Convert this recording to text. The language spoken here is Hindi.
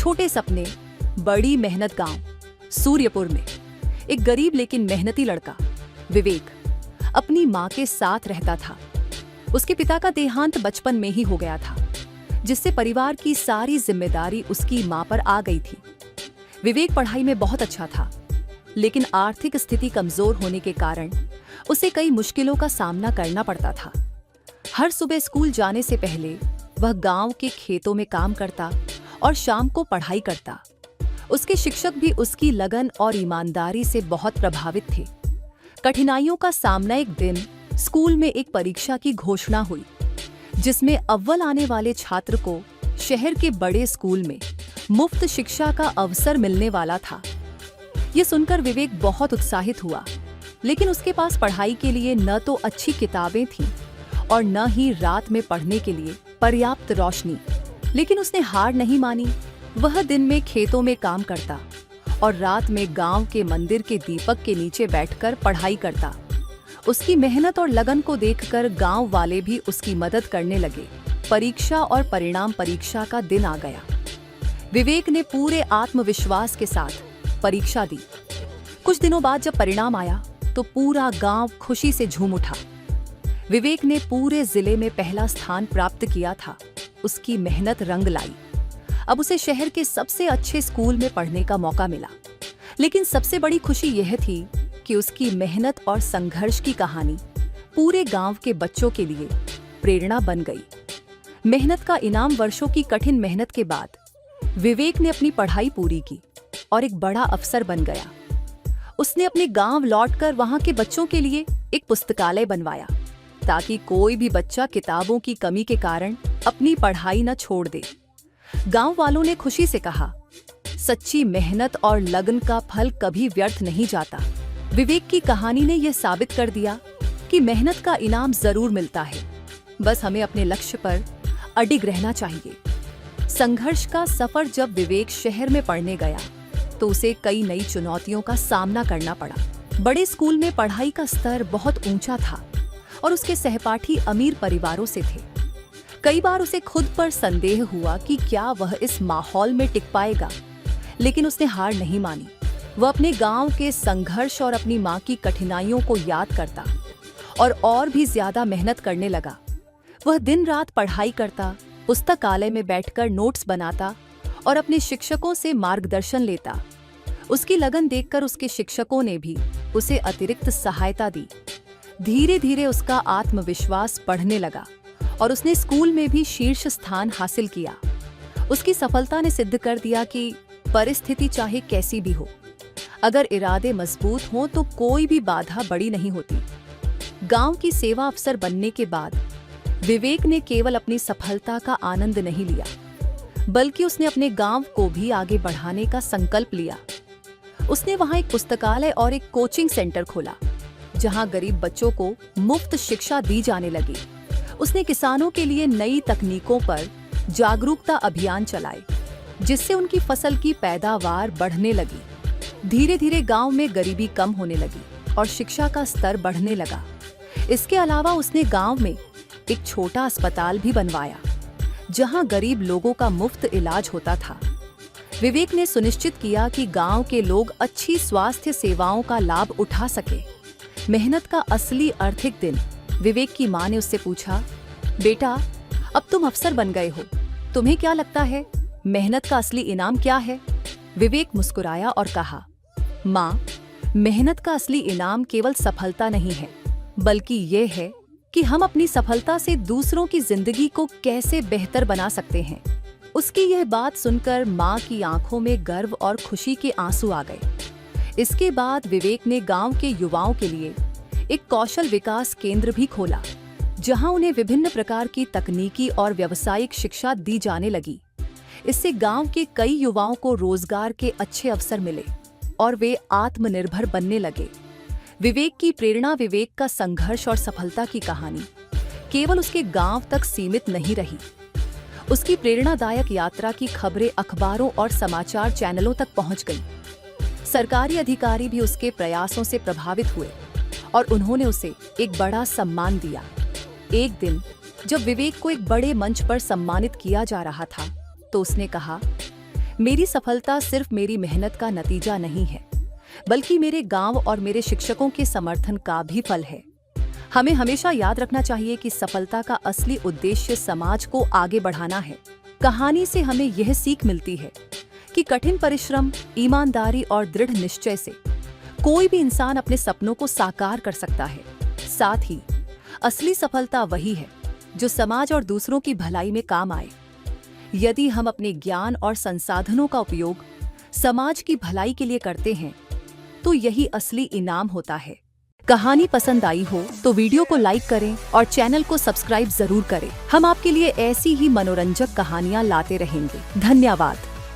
छोटे सपने, बड़ी मेहनत। गांव सूर्यपुर में एक गरीब लेकिन मेहनती लड़का विवेक अपनी मां के साथ रहता था। उसके पिता का देहांत बचपन में ही हो गया था, जिससे परिवार की सारी जिम्मेदारी उसकी मां पर आ गई थी। विवेक पढ़ाई में बहुत अच्छा था, लेकिन आर्थिक स्थिति कमजोर होने के कारण उसे कई मुश्किलों का सामना करना पड़ता था। हर सुबह स्कूल जाने से पहले वह गांव के खेतों में काम करता और शाम को पढ़ाई करता। उसके शिक्षक भी उसकी लगन और ईमानदारी से बहुत प्रभावित थे। कठिनाइयों का सामना एक दिन स्कूल में एक परीक्षा की घोषणा हुई, जिसमें अव्वल आने वाले छात्र को शहर के बड़े स्कूल में मुफ्त शिक्षा का अवसर मिलने वाला था। ये सुनकर विवेक बहुत उत्साहित हुआ, लेकिन उसके पास पढ़ाई के लिए न तो अच्छी किताबें थीं और न ही रात में पढ़ने के लिए पर्याप्त रोशनी। लेकिन उसने हार नहीं मानी। वह दिन में खेतों में काम करता और रात में गांव के मंदिर के दीपक के नीचे बैठकर पढ़ाई करता। उसकी मेहनत और लगन को देखकर गांव वाले भी उसकी मदद करने लगे। परीक्षा और परिणाम परीक्षा का दिन आ गया। विवेक ने पूरे आत्मविश्वास के साथ परीक्षा दी। कुछ दिनों बाद जब परिणाम आया तो पूरा गांव खुशी से झूम उठा। विवेक ने पूरे जिले में पहला स्थान प्राप्त किया था। उसकी मेहनत रंग लाई। अब उसे शहर के सबसे अच्छे स्कूल में पढ़ने का मौका मिला। लेकिन सबसे बड़ी खुशी यह थी कि उसकी मेहनत और संघर्ष की कहानी पूरे गांव के बच्चों के लिए प्रेरणा बन गई। मेहनत का इनाम वर्षों की कठिन मेहनत के बाद विवेक ने अपनी पढ़ाई पूरी की और एक बड़ा अफसर बन गया। उसने अपने गांव लौटकर वहां के बच्चों के लिए एक पुस्तकालय बनवाया, ताकि कोई भी बच्चा किताबों की कमी के कारण अपनी पढ़ाई न छोड़ दे। गांव वालों ने खुशी से कहा, सच्ची मेहनत और लगन का फल कभी व्यर्थ नहीं जाता। विवेक की कहानी ने यह साबित कर दिया कि मेहनत का इनाम जरूर मिलता है, बस हमें अपने लक्ष्य पर अडिग रहना चाहिए। संघर्ष का सफर जब विवेक शहर में पढ़ने गया तो उसे कई नई चुनौतियों का सामना करना पड़ा। बड़े स्कूल में पढ़ाई का स्तर बहुत ऊंचा था और उसके सहपाठी अमीर परिवारों से थे। कई बार उसे खुद पर संदेह हुआ कि क्या वह इस माहौल में टिक पाएगा, लेकिन उसने हार नहीं मानी। वह अपने गांव के संघर्ष और अपनी मां की कठिनाइयों को याद करता और भी ज्यादा मेहनत करने लगा। वह दिन रात पढ़ाई करता, पुस्तकालय में बैठकर नोट्स बनाता और अपने शिक्षकों से मार्गदर्शन लेता। उसकी लगन देखकर उसके शिक्षकों ने भी उसे अतिरिक्त सहायता दी। धीरे धीरे उसका आत्मविश्वास बढ़ने लगा और उसने स्कूल में भी शीर्ष स्थान हासिल किया। उसकी सफलता ने सिद्ध कर दिया कि परिस्थिति चाहे कैसी भी हो, अगर इरादे मजबूत हों तो कोई भी बाधा बड़ी नहीं होती। गांव की सेवा अफसर बनने के बाद विवेक ने केवल अपनी सफलता का आनंद नहीं लिया, बल्कि उसने अपने गांव को भी आगे बढ़ाने का संकल्प लिया। उसने वहां एक पुस्तकालय और एक कोचिंग सेंटर खोला, जहां गरीब बच्चों को मुफ्त शिक्षा दी जाने लगी। उसने किसानों के लिए नई तकनीकों पर जागरूकता अभियान चलाए, जिससे उनकी फसल की पैदावार बढ़ने लगी। धीरे धीरे गांव में गरीबी कम होने लगी और शिक्षा का स्तर बढ़ने लगा। इसके अलावा उसने गांव में एक छोटा अस्पताल भी बनवाया, जहां गरीब लोगों का मुफ्त इलाज होता था। विवेक ने सुनिश्चित किया कि गांव के लोग अच्छी स्वास्थ्य सेवाओं का लाभ उठा सके। मेहनत का असली आर्थिक दिन। विवेक की मां ने उससे पूछा, बेटा, अब तुम अफसर बन गए हो, तुम्हें क्या लगता है मेहनत का असली इनाम क्या है? विवेक मुस्कुराया और कहा, मां, मेहनत का असली इनाम केवल सफलता नहीं है, बल्कि ये है कि हम अपनी सफलता से दूसरों की जिंदगी को कैसे बेहतर बना सकते हैं। उसकी यह बात सुनकर मां की आंखों में गर्व और खुशी के आंसू आ गए। इसके बाद विवेक ने गांव के युवाओं के लिए एक कौशल विकास केंद्र भी खोला, जहां उन्हें विभिन्न प्रकार की तकनीकी और व्यावसायिक शिक्षा दी जाने लगी। इससे गांव के कई युवाओं को रोजगार के अच्छे अवसर मिले और वे आत्मनिर्भर बनने लगे। विवेक की प्रेरणा, विवेक का संघर्ष और सफलता की कहानी केवल उसके गांव तक सीमित नहीं रही। उसकी प्रेरणादायक यात्रा की खबरें अखबारों और समाचार चैनलों तक पहुंच गई। सरकारी अधिकारी भी उसके प्रयासों से प्रभावित हुए और उन्होंने उसे एक बड़ा सम्मान दिया। एक दिन जब विवेक को एक बड़े मंच पर सम्मानित किया जा रहा था, तो उसने कहा, मेरी सफलता सिर्फ मेरी मेहनत का नतीजा नहीं है, बल्कि मेरे गांव और मेरे शिक्षकों के समर्थन का भी फल है। हमें हमेशा याद रखना चाहिए कि सफलता का असली उद्देश्य समाज को आगे बढ़ाना है। कहानी से हमें यह सीख मिलती है कि कठिन परिश्रम, ईमानदारी और दृढ़ निश्चय से कोई भी इंसान अपने सपनों को साकार कर सकता है। साथ ही असली सफलता वही है जो समाज और दूसरों की भलाई में काम आए। यदि हम अपने ज्ञान और संसाधनों का उपयोग समाज की भलाई के लिए करते हैं, तो यही असली इनाम होता है। कहानी पसंद आई हो तो वीडियो को लाइक करें और चैनल को सब्सक्राइब जरूर करें। हम आपके लिए ऐसी ही मनोरंजक कहानियां लाते रहेंगे। धन्यवाद।